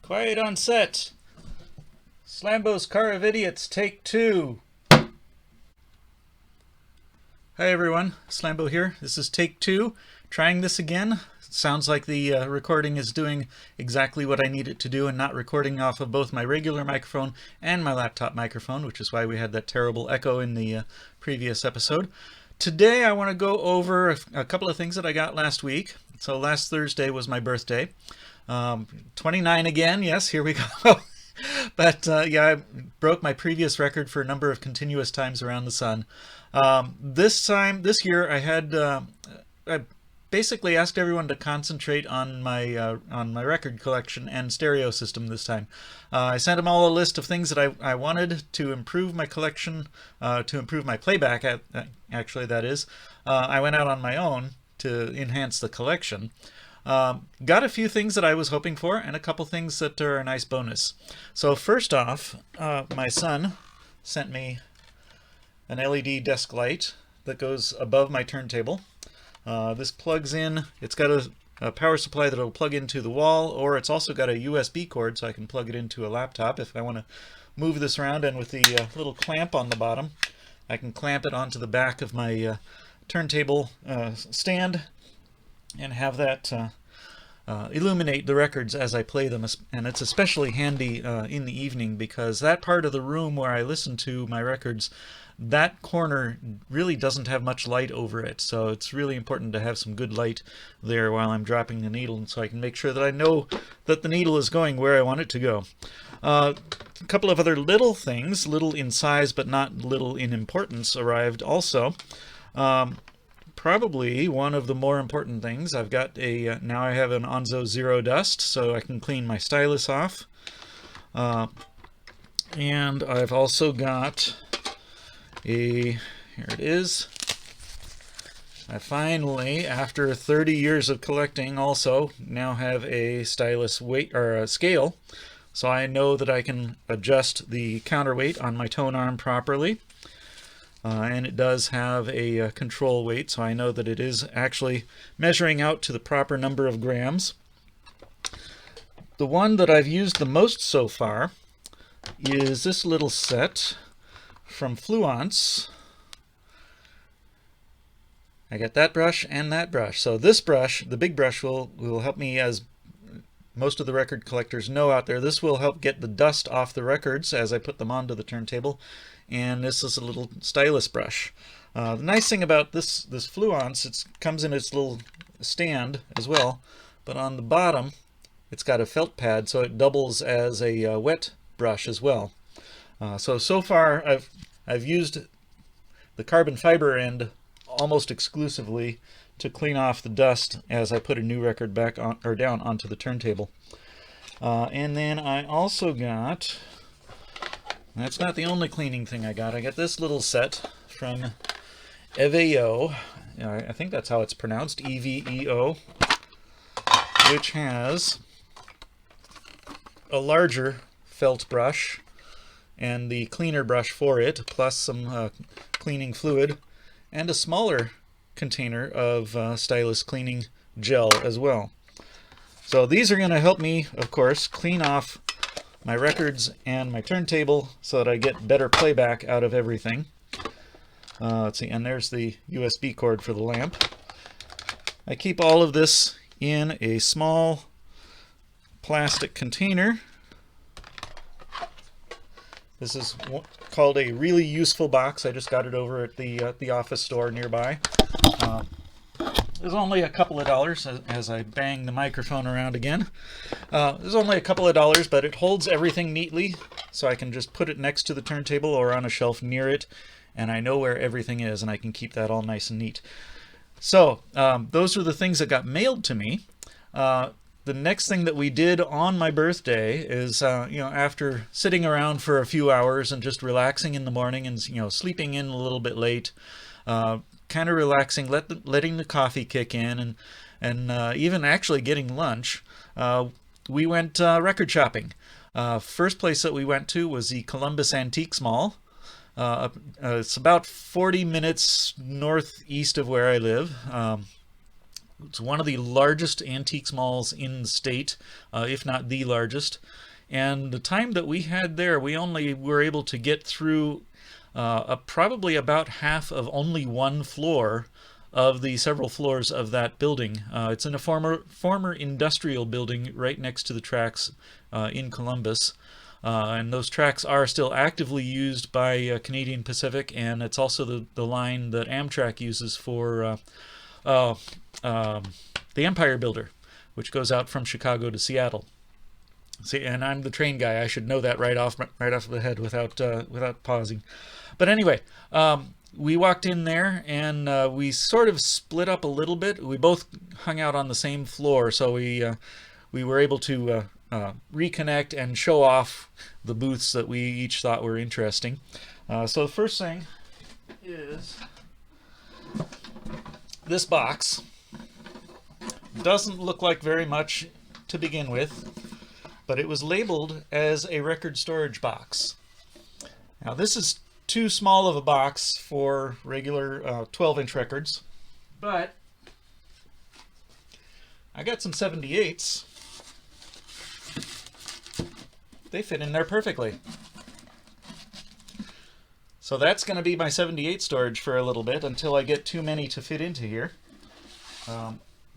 Quiet on set. Slambo's Car of Idiots, take 2. Hi everyone, Slambo here. This is take 2. Trying this again. Sounds like the recording is doing exactly what I need it to do and not recording off of both my regular microphone and my laptop microphone, which is why we had that terrible echo in the previous episode. Today I want to go over a couple of things that I got last week. So last Thursday was my birthday. 29 again, yes, here we go. But yeah, I broke my previous record for a number of continuous times around the sun. This year, I basically asked everyone to concentrate on my record collection and stereo system this time. I sent them all a list of things that I wanted to improve my collection, to improve my playback. Actually, that is. I went out on my own to enhance the collection. Got a few things that I was hoping for and a couple things that are a nice bonus. So first off, my son sent me an LED desk light that goes above my turntable. This plugs in, it's got a power supply that will plug into the wall, or it's also got a USB cord so I can plug it into a laptop if I want to move this around, and with the little clamp on the bottom I can clamp it onto the back of my turntable stand and have that illuminate the records as I play them. And it's especially handy in the evening, because that part of the room where I listen to my records, that corner really doesn't have much light over it, so it's really important to have some good light there while I'm dropping the needle, so I can make sure that I know that the needle is going where I want it to go. A couple of other little things, little in size but not little in importance, arrived also. Probably one of the more important things, I've got now I have an Onzo Zero Dust, so I can clean my stylus off. And I've also got here it is. I finally, after 30 years of collecting, also now have a Stylus Weight, or a scale, so I know that I can adjust the counterweight on my tone arm properly. And it does have a control weight, so I know that it is actually measuring out to the proper number of grams. The one that I've used the most so far is this little set from Fluence. I got that brush and that brush. So this brush, the big brush, will help me, as most of the record collectors know out there. This will help get the dust off the records as I put them onto the turntable. And this is a little stylus brush. The nice thing about this Fluence, it comes in its little stand as well, but on the bottom it's got a felt pad, so it doubles as a wet brush as well. So far I've used the carbon fiber end almost exclusively to clean off the dust as I put a new record back on, or down onto the turntable. And then I also got, that's not the only cleaning thing I got. I got this little set from Eveo. I think that's how it's pronounced, EVEO, which has a larger felt brush and the cleaner brush for it, plus some cleaning fluid, and a smaller container of stylus cleaning gel as well. So these are going to help me, of course, clean off my records and my turntable so that I get better playback out of everything. Let's see, and there's the USB cord for the lamp. I keep all of this in a small plastic container. This is called a really useful box. I just got it over at the office store nearby. It was only a couple of dollars, as I bang the microphone around again. It was only a couple of dollars, but it holds everything neatly, so I can just put it next to the turntable or on a shelf near it, and I know where everything is, and I can keep that all nice and neat. So those are the things that got mailed to me. The next thing that we did on my birthday is, after sitting around for a few hours and just relaxing in the morning and, sleeping in a little bit late, kind of relaxing, letting the coffee kick in, and even actually getting lunch, we went record shopping. First place that we went to was the Columbus Antiques Mall. It's about 40 minutes northeast of where I live. It's one of the largest antiques malls in the state, if not the largest. And the time that we had there, we only were able to get through probably about half of only one floor of the several floors of that building. It's in a former industrial building right next to the tracks in Columbus. And those tracks are still actively used by Canadian Pacific, and it's also the line that Amtrak uses for the Empire Builder, which goes out from Chicago to Seattle. See, and I'm the train guy. I should know that right off the head without pausing. But anyway, we walked in there and we sort of split up a little bit. We both hung out on the same floor, so we were able to reconnect and show off the booths that we each thought were interesting. So the first thing is this box. Doesn't look like very much to begin with, but it was labeled as a record storage box. Now this is too small of a box for regular 12-inch records, but I got some 78s. They fit in there perfectly. So that's going to be my 78 storage for a little bit until I get too many to fit into here.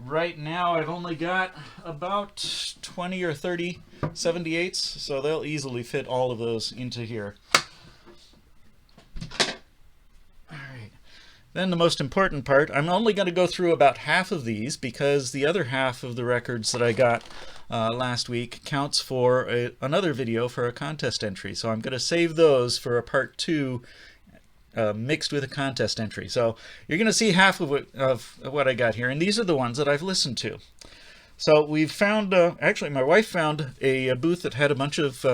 Right now I've only got about 20 or 30 78s, so they'll easily fit all of those into here. Alright, then the most important part, I'm only going to go through about half of these because the other half of the records that I got last week counts for another video for a contest entry. So I'm going to save those for a part 2 mixed with a contest entry. So you're going to see half of what I got here, and these are the ones that I've listened to. So we've found, actually my wife found a booth that had a bunch of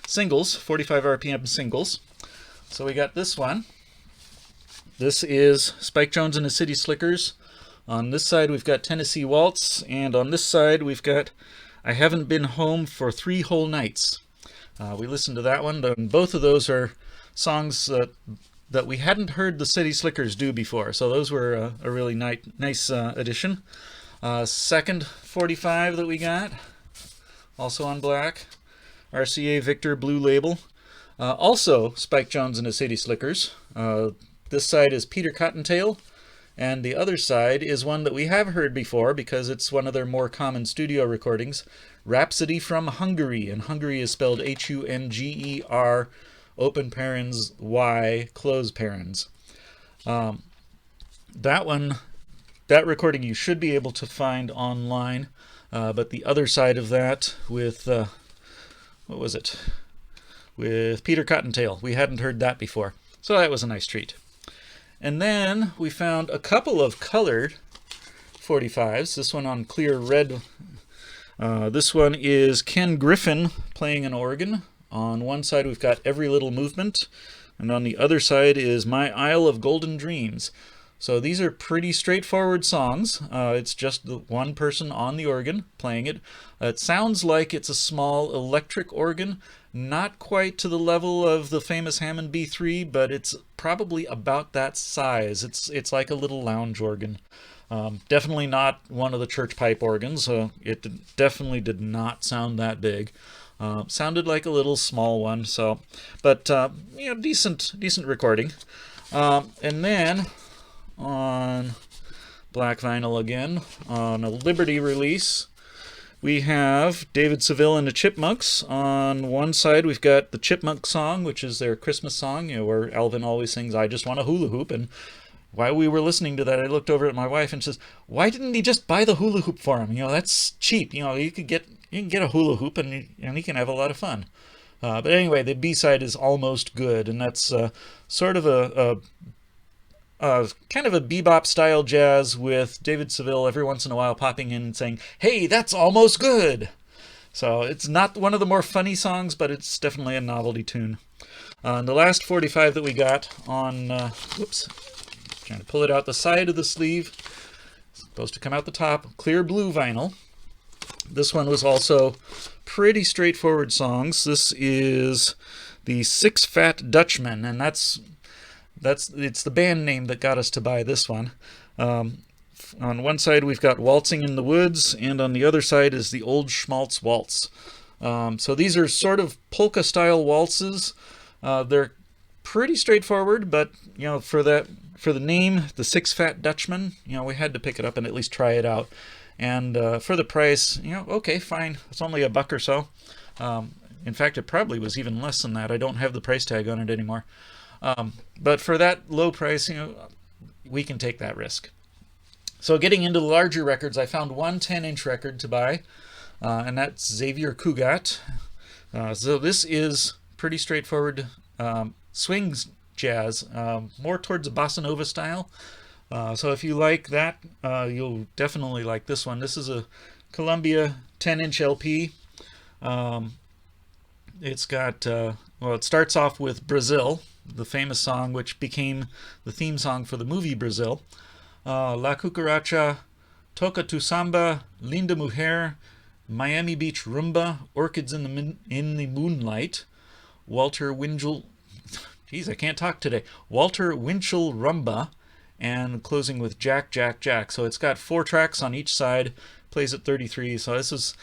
singles, 45 RPM singles. So we got this one. This is Spike Jones and the City Slickers. On this side we've got Tennessee Waltz, and on this side we've got I Haven't Been Home for 3 Whole Nights. We listened to that one, and both of those are songs that we hadn't heard the City Slickers do before, so those were a really nice addition. Second 45 that we got, also on black, RCA Victor Blue Label, also Spike Jones and the City Slickers. This side is Peter Cottontail, and the other side is one that we have heard before because it's one of their more common studio recordings, Rhapsody from Hungary, and Hungary is spelled Hunger, open parens, Y, close parens. That recording you should be able to find online, but the other side of that with, what was it? With Peter Cottontail. We hadn't heard that before, so that was a nice treat. And then we found a couple of colored 45s, this one on clear red. This one is Ken Griffin playing an organ. On one side we've got Every Little Movement, and on the other side is My Isle of Golden Dreams. So these are pretty straightforward songs. It's just the one person on the organ playing it. It sounds like it's a small electric organ, not quite to the level of the famous Hammond B3, but it's probably about that size. It's like a little lounge organ. Definitely not one of the church pipe organs. It definitely did not sound that big. Sounded like a little small one, so, but you know, decent recording. And then on black vinyl again, on a Liberty release, we have David Seville and the Chipmunks. On one side we've got the Chipmunk song, which is their Christmas song, you know, where Alvin always sings "I Just Want a Hula Hoop," and while we were listening to that, I looked over at my wife and says, "Why didn't he just buy the hula hoop for him? You know, that's cheap. You know, you can get a hula hoop and he can have a lot of fun." But anyway, the B-side is Almost Good, and that's sort of a kind of a bebop style jazz with David Seville every once in a while popping in and saying, "Hey, that's almost good." So it's not one of the more funny songs, but it's definitely a novelty tune. And the last 45 that we got on, whoops, trying to pull it out the side of the sleeve, it's supposed to come out the top, clear blue vinyl. This one was also pretty straightforward songs. This is the Six Fat Dutchman, and it's the band name that got us to buy this one. on one side we've got Waltzing in the Woods, and on the other side is the Old Schmaltz Waltz. So these are sort of polka style waltzes. They're pretty straightforward, but for the name, the Six Fat Dutchman, we had to pick it up and at least try it out. And for the price, okay, fine. It's only $1 or so. In fact, it probably was even less than that. I don't have the price tag on it anymore. But for that low price, we can take that risk. So getting into the larger records, I found one 10-inch record to buy, and that's Xavier Cugat. So this is pretty straightforward swing jazz, more towards a bossa nova style. So if you like that, you'll definitely like this one. This is a Columbia 10-inch LP. It's got, well, it starts off with Brazil, the famous song which became the theme song for the movie Brazil. La Cucaracha, Toca tu Samba, Linda Mujer, Miami Beach Rumba, Orchids in the Moonlight, Walter Winchell, geez, I can't talk today, Walter Winchell Rumba, and closing with Jack, Jack, Jack. So it's got 4 tracks on each side, plays at 33. So this is,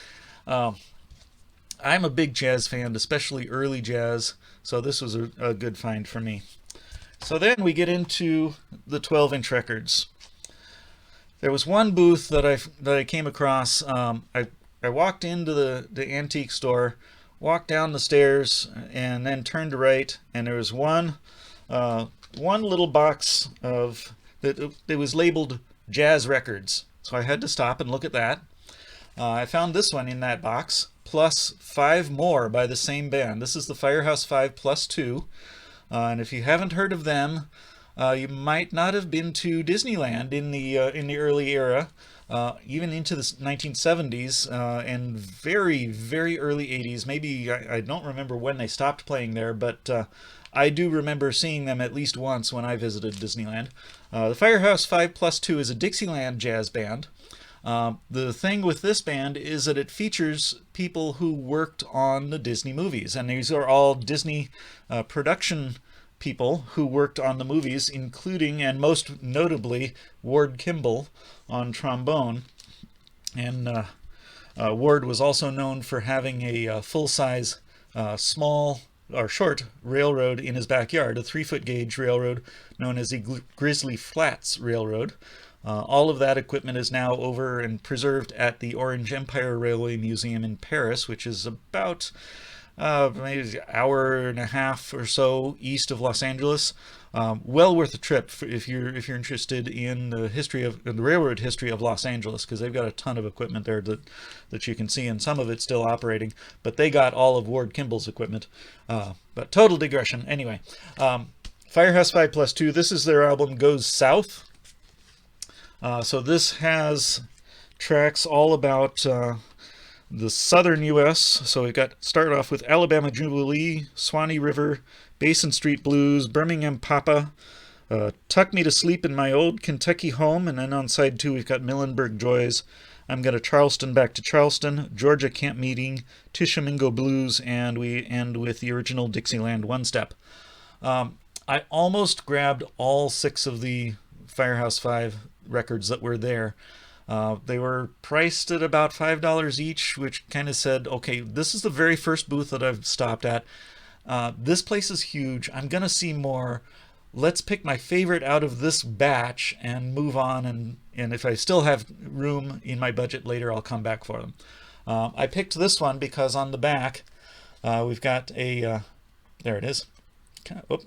I'm a big jazz fan, especially early jazz, so this was a good find for me. So then we get into the 12-inch records. There was one booth that I came across. I walked into the antique store, walked down the stairs, and then turned right, and there was one little box of that. It was labeled jazz records, so I had to stop and look at that. I found this one in that box, plus 5 more by the same band. This is the Firehouse 5 plus 2, and if you haven't heard of them, you might not have been to Disneyland in the early era, even into the 1970s and very, very early 80s. Maybe I don't remember when they stopped playing there, but I do remember seeing them at least once when I visited Disneyland. The Firehouse 5 plus 2 is a Dixieland jazz band. The thing with this band is that it features people who worked on the Disney movies, and these are all Disney production people who worked on the movies, including and most notably Ward Kimball on trombone. And Ward was also known for having a full-size small or short railroad in his backyard, a 3-foot gauge railroad known as the Grizzly Flats Railroad. All of that equipment is now over and preserved at the Orange Empire Railway Museum in Paris, which is about maybe an hour and a half or so east of Los Angeles. Well worth a trip if you're interested in the history of the railroad history of Los Angeles, because they've got a ton of equipment there that you can see, and some of it's still operating. But they got all of Ward Kimball's equipment. But total digression. Anyway, Firehouse 5 plus 2. This is their album Goes South. So this has tracks all about the southern U.S. So we got started off with Alabama Jubilee, Swanee River, Basin Street Blues, Birmingham Papa, Tuck Me to Sleep in My Old Kentucky Home, and then on side 2 we've got Millenburg Joys, I'm Gonna Charleston Back to Charleston, Georgia Camp Meeting, Tishomingo Blues, and we end with the original Dixieland One-Step. I almost grabbed all 6 of the Firehouse 5 records that were there. They were priced at about $5 each, which kind of said, okay, this is the very first booth that I've stopped at. This place is huge. I'm going to see more. Let's pick my favorite out of this batch and move on. And if I still have room in my budget later, I'll come back for them. I picked this one because on the back, we've got a, there it is. Oh,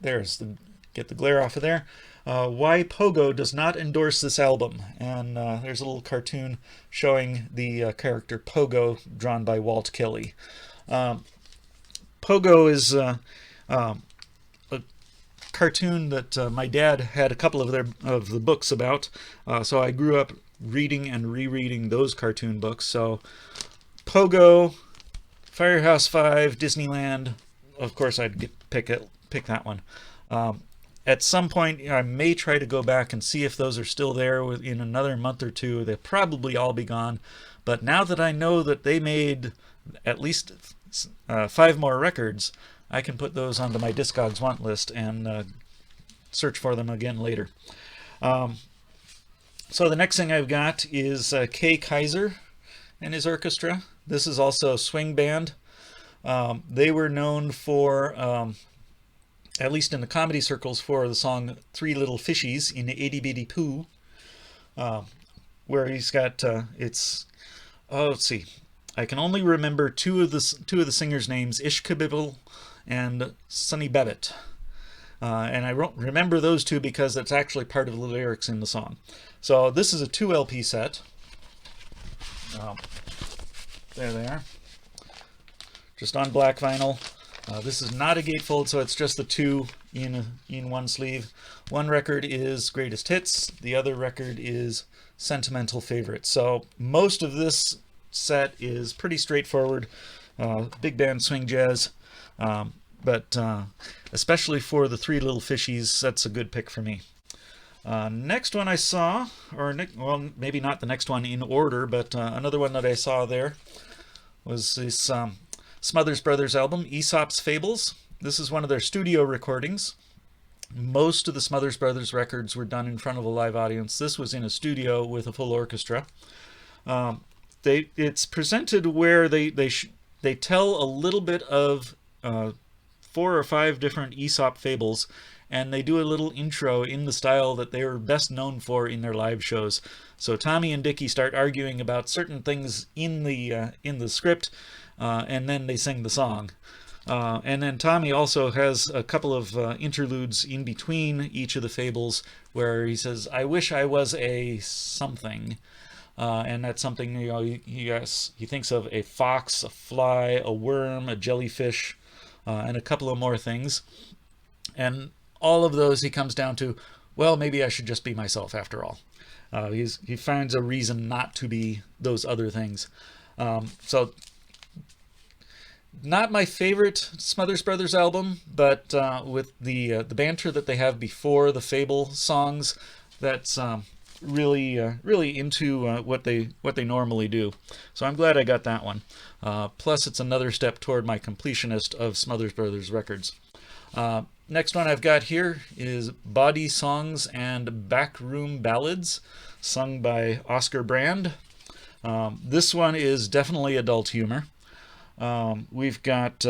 get the glare off of there. Why Pogo does not endorse this album, and there's a little cartoon showing the character Pogo drawn by Walt Kelly. Pogo is a cartoon that my dad had a couple of the books about, so I grew up reading and rereading those cartoon books. So Pogo, Firehouse 5, Disneyland, of course I'd pick that one. At some point, I may try to go back and see if those are still there in another month or two. They'll probably all be gone. But now that I know that they made at least 5 more records, I can put those onto my Discogs want list and search for them again later. So the next thing I've got is Kaiser and His Orchestra. This is also a swing band. They were known for, at least in the comedy circles, for the song Three Little Fishies in the Itty Bitty Pooh, where he's got, let's see, I can only remember two of the singers' names, Ishkabibble and Sonny Babbitt. And I remember those two because it's actually part of the lyrics in the song. So this is a 2 LP set. There they are. Just on black vinyl. This is not a gatefold, so it's just the two in one sleeve. One record is Greatest Hits. The other record is Sentimental Favorites. So most of this set is pretty straightforward. Big band swing jazz. But especially for the Three Little Fishies, that's a good pick for me. Next one I saw, well, maybe not the next one in order, but another one that I saw there was this Smothers Brothers album, Aesop's Fables. This is one of their studio recordings. Most of the Smothers Brothers records were done in front of a live audience. This was in a studio with a full orchestra. It's presented where they tell a little bit of 4 or 5 different Aesop fables, and they do a little intro in the style that they were best known for in their live shows. So Tommy and Dickie start arguing about certain things in the script, and then they sing the song. And then Tommy also has a couple of interludes in between each of the fables where he says, "I wish I was a something." And that's something, he thinks of a fox, a fly, a worm, a jellyfish, and a couple of more things. And all of those he comes down to, well, maybe I should just be myself after all. He finds a reason not to be those other things. So not my favorite Smothers Brothers album, but with the banter that they have before the fable songs, that's really into what they normally do. So I'm glad I got that one. Plus, it's another step toward my completionist of Smothers Brothers records. Next one I've got here is Body Songs and Backroom Ballads, sung by Oscar Brand. This one is definitely adult humor. We've got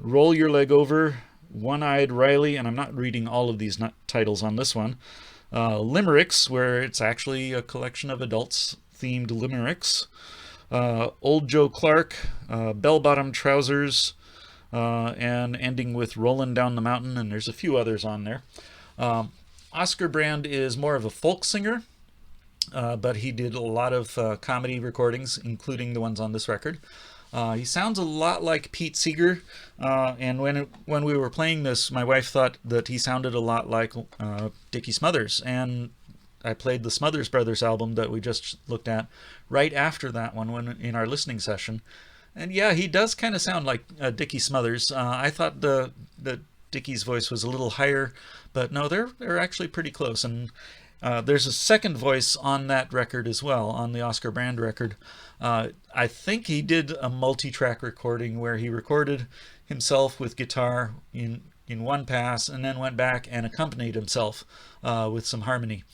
Roll Your Leg Over, One-Eyed Riley, and I'm not reading all of these titles on this one. Limericks, where it's actually a collection of adults-themed limericks. Old Joe Clark, Bell-Bottom Trousers, and ending with Rollin' Down the Mountain, and there's a few others on there. Oscar Brand is more of a folk singer, but he did a lot of comedy recordings, including the ones on this record. He sounds a lot like Pete Seeger, and when we were playing this, my wife thought that he sounded a lot like Dickie Smothers, and I played the Smothers Brothers album that we just looked at right after that one in our listening session. And yeah, he does kind of sound like Dickie Smothers. I thought that Dickie's voice was a little higher, but no, they're actually pretty close. And there's a second voice on that record as well, on the Oscar Brand record. I think he did a multi-track recording where he recorded himself with guitar in one pass and then went back and accompanied himself with some harmony.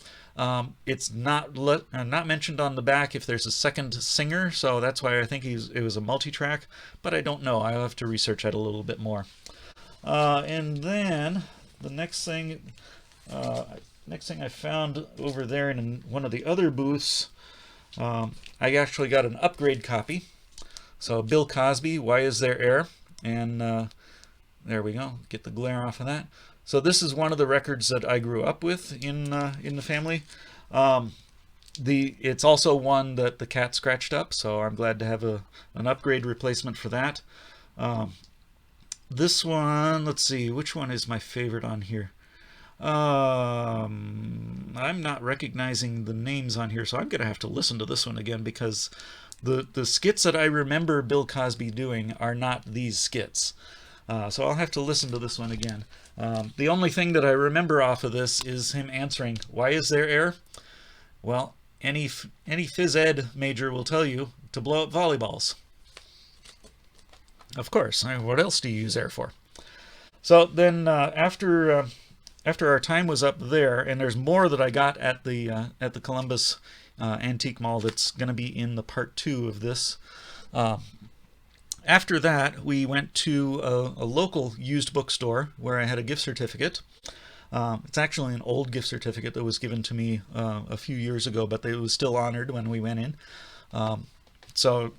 It's not mentioned on the back if there's a second singer, so that's why I think it was a multi-track, but I don't know. I'll have to research that a little bit more. And then the next thing I found over there in one of the other booths, I actually got an upgrade copy. So Bill Cosby, Why Is There Air? And there we go. Get the glare off of that. So this is one of the records that I grew up with in the family. It's also one that the cat scratched up, so I'm glad to have an upgrade replacement for that. This one, let's see, which one is my favorite on here? I'm not recognizing the names on here, so I'm going to have to listen to this one again, because the skits that I remember Bill Cosby doing are not these skits. So I'll have to listen to this one again. The only thing that I remember off of this is him answering, "Why is there air?" Well, any phys ed major will tell you to blow up volleyballs. Of course. What else do you use air for? So then after after our time was up there, and there's more that I got at the Columbus Antique Mall that's going to be in the part 2 of this. After that, we went to a local used bookstore where I had a gift certificate. It's actually an old gift certificate that was given to me a few years ago, but it was still honored when we went in. So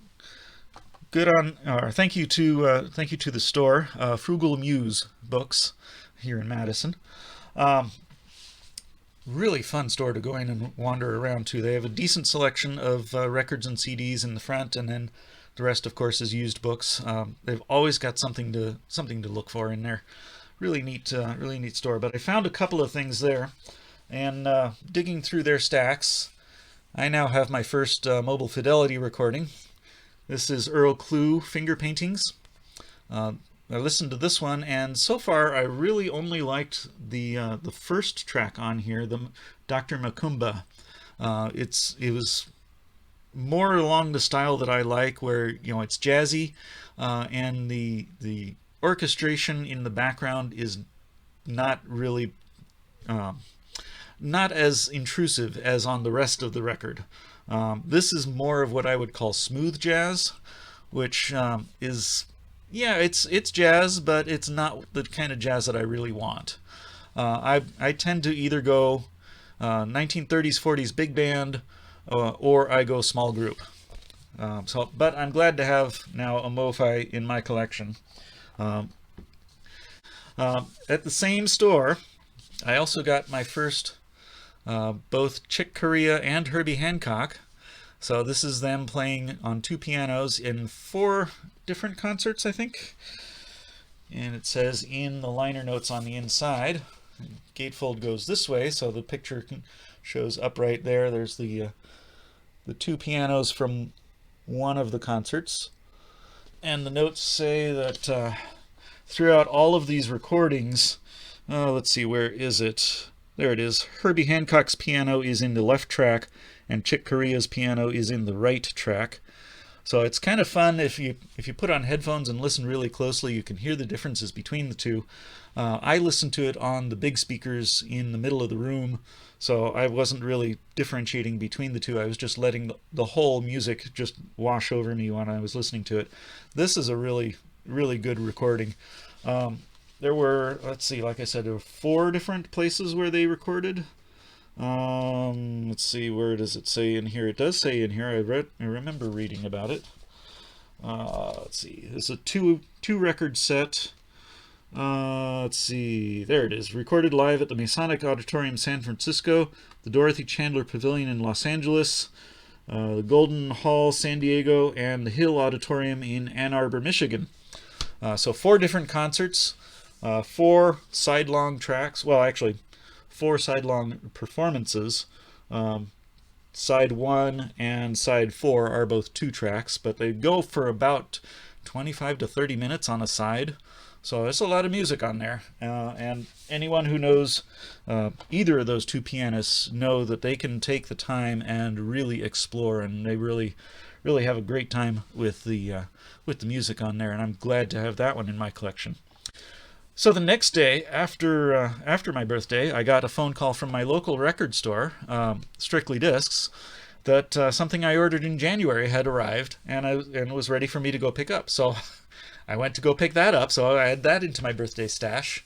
good on, or thank you to the store, Frugal Muse Books here in Madison. Really fun store to go in and wander around to. They have a decent selection of records and CDs in the front, and then the rest, of course, is used books. They've always got something to look for in there. Really neat store. But I found a couple of things there, and digging through their stacks, I now have my first Mobile Fidelity recording. This is Earl Klugh Finger Paintings. I listened to this one, and so far I really only liked the first track on here, the Dr. Macumba. It was more along the style that I like, where it's jazzy, and the orchestration in the background is not really not as intrusive as on the rest of the record. This is more of what I would call smooth jazz, which is, yeah, it's jazz, but it's not the kind of jazz that I really want. I tend to either go 1930s, 40s big band, or I go small group. But I'm glad to have now a MoFi in my collection. At the same store, I also got my first both Chick Corea and Herbie Hancock. So this is them playing on 2 pianos in 4 different concerts, I think. And it says in the liner notes on the inside, gatefold goes this way, so the picture shows upright there. There's the 2 pianos from one of the concerts. And the notes say that throughout all of these recordings, let's see, where is it? There it is. Herbie Hancock's piano is in the left track, and Chick Corea's piano is in the right track. So it's kind of fun if you put on headphones and listen really closely, you can hear the differences between the two. I listened to it on the big speakers in the middle of the room, so I wasn't really differentiating between the two. I was just letting the whole music just wash over me when I was listening to it. This is a really, really good recording. There were, let's see, like I said, there were 4 different places where they recorded. Let's see, where does it say in here? It does say in here. I remember reading about it. Let's see. It's a two record set. Let's see. There it is. Recorded live at the Masonic Auditorium, San Francisco, the Dorothy Chandler Pavilion in Los Angeles, the Golden Hall, San Diego, and the Hill Auditorium in Ann Arbor, Michigan. So 4 different concerts, 4 sidelong tracks. Well, actually, 4 sidelong performances. Side 1 and side 4 are both 2 tracks, but they go for about 25 to 30 minutes on a side. So there's a lot of music on there. And anyone who knows either of those 2 pianists know that they can take the time and really explore, and they really have a great time with the music on there. And I'm glad to have that one in my collection. So the next day, after my birthday, I got a phone call from my local record store, Strictly Discs, that something I ordered in January had arrived, and was ready for me to go pick up. So I went to go pick that up, so I add that into my birthday stash.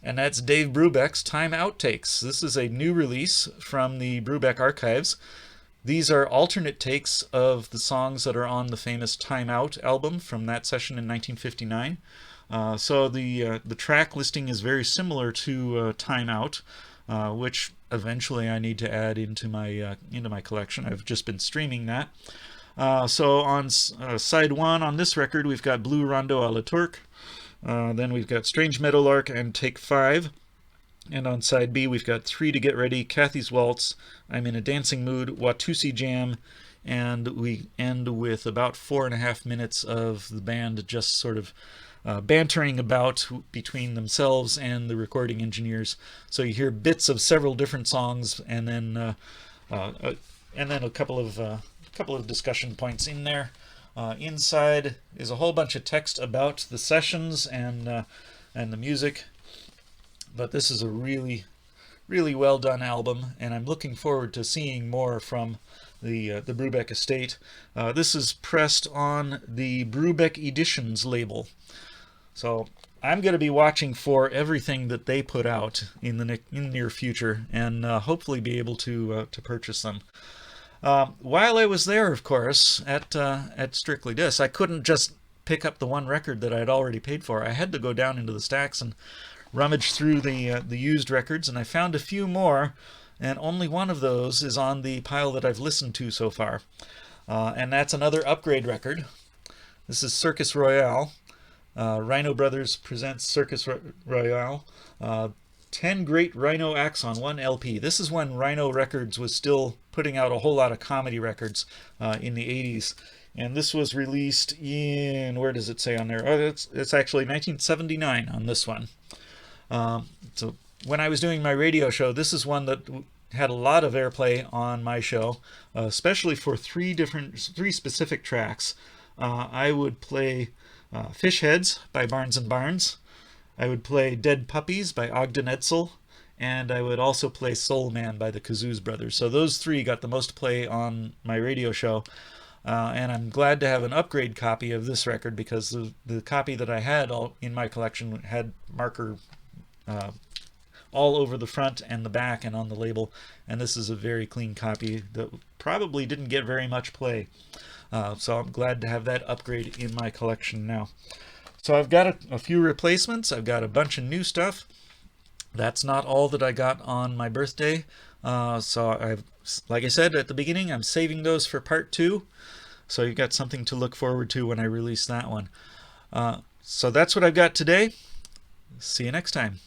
And that's Dave Brubeck's Time Outtakes. This is a new release from the Brubeck archives. These are alternate takes of the songs that are on the famous Time Out album from that session in 1959. So the track listing is very similar to Time Out, which eventually I need to add into my collection. I've just been streaming that. So on side 1 on this record, we've got Blue Rondo a la Turque. Then we've got Strange Meadowlark and Take 5. And on side B, we've got 3 to Get Ready, Kathy's Waltz, I'm in a Dancing Mood, Watusi Jam, and we end with about 4.5 minutes of the band just sort of bantering about between themselves and the recording engineers. So you hear bits of several different songs, and then a couple of discussion points in there. Inside is a whole bunch of text about the sessions and the music. but this is a really, really well done album, and I'm looking forward to seeing more from the Brubeck estate. This is pressed on the Brubeck Editions label, so I'm going to be watching for everything that they put out in the near future, and hopefully be able to purchase them. While I was there, of course, at Strictly Disc, I couldn't just pick up the one record that I'd already paid for. I had to go down into the stacks and rummage through the used records, and I found a few more, and only one of those is on the pile that I've listened to so far. And that's another upgrade record. This is Circus Royale. Rhino Brothers presents Circus Royale. 10 great Rhino acts on one LP. This is when Rhino Records was still putting out a whole lot of comedy records in the 80s. And this was released in, where does it say on there? Oh, it's actually 1979 on this one. So when I was doing my radio show, this is one that had a lot of airplay on my show, especially for three specific tracks. I would play Fish Heads by Barnes and Barnes. I would play Dead Puppies by Ogden Edsel, and I would also play Soul Man by the Kazoos Brothers. So those three got the most play on my radio show, and I'm glad to have an upgrade copy of this record, because the copy that I had in my collection had marker all over the front and the back and on the label, and this is a very clean copy that probably didn't get very much play. So I'm glad to have that upgrade in my collection now. So I've got a few replacements. I've got a bunch of new stuff. That's not all that I got on my birthday. So like I said at the beginning, I'm saving those for part 2. So you've got something to look forward to when I release that one. So that's what I've got today. See you next time.